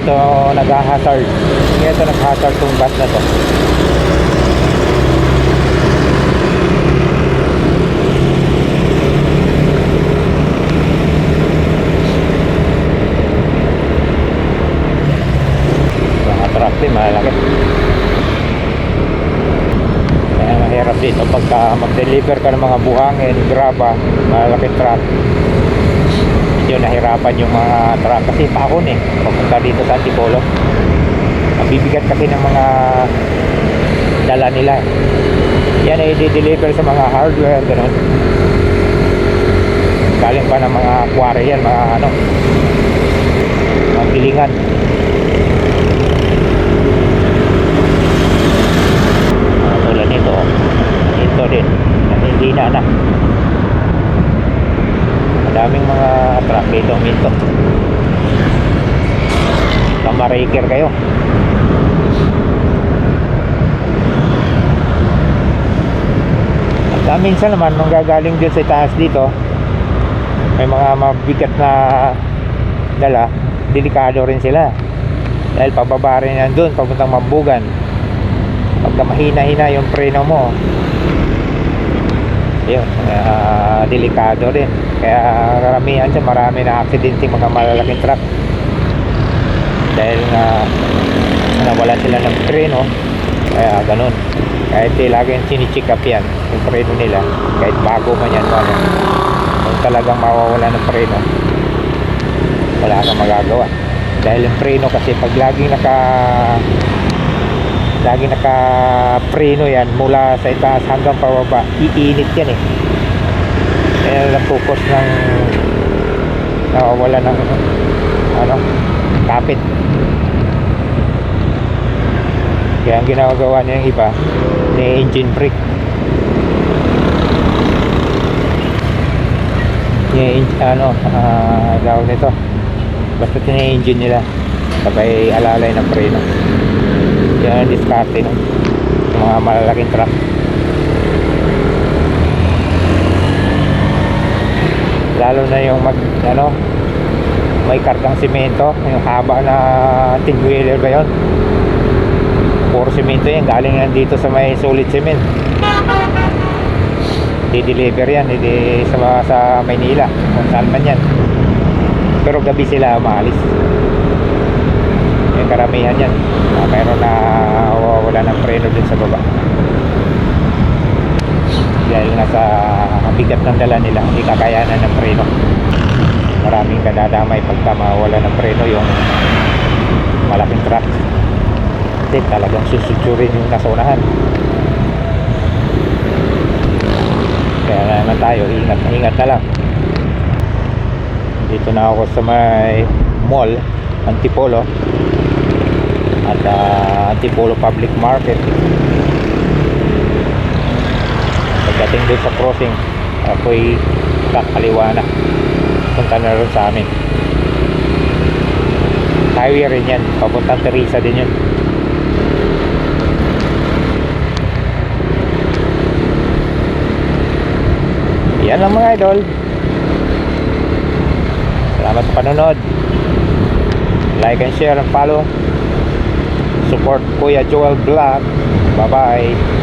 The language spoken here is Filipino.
ito nag-hazard. Kaya ito nag-hazard tong bus na to. Mga truck din malaki. Kaya mahirap dito pagka mag-deliver ka ng mga buhangin, graba, malaki truck. Medyo nahirapan yung mga truck kasi pahon papunta dito sa Antipolo. Ang bibigat kasi ng mga dala nila yan ay i-deliver sa mga hardware ganun. Galing pa ng mga quarry yan, mga pilingan. Tulad nito ito din hindi na daming mga truck dito minto. Kamaraker kayo. At minsan naman nung gagaling dyan sa taas dito may mga mabigat na dala, delikado rin sila dahil pababa rin yan dun papuntang Mambugan. Pagka mahina-hina yung preno mo yun, delikado rin. Kaya karamihan dyan, marami na aksidente mga malalaking truck dahil nawalan sila ng preno. Kaya ganun, kahit laging sinicheck up yan yung preno nila, kahit bago man yan kung talagang mawawala ng preno wala kang magagawa dahil yung preno kasi pag laging naka preno yan mula sa itaas hanggang pababa, iinit yan kaya nag-focus ng nawawala ng kapit. Kaya ang ginagawa niya yung iba ni engine brake, tawag nito, basta tina-engine nila sabay alalay ng preno. Yan ang diskarte ng mga malalaking truck. Lalo na yung may kargang simento, yung haba na tig-wheeler ba yun, puro simento yan, galing yan dito sa may solid cement, di-deliver yan sa Maynila kung saan man yan, pero gabi sila maalis. Yung karamihan yan mayroon na wala ng preno din sa baba dahil nasa bigat ng dala nila, hindi kakayanan ng preno. Maraming kadadamay pagka mawala ng preno yung malaking truck kasi talagang susutsurin yung nasa unahan. Kaya naman tayo ingat na lang. Dito na ako sa may mall Antipolo at Antipolo Public Market. Pagdating doon sa crossing ako'y kakaliwa na, punta na rin sa amin. Highway rin yan, papuntang Teresa din yun. Yan lang mga idol, salamat sa panonood. Like and share and follow. Support Kuya Joel Vlog. Bye bye.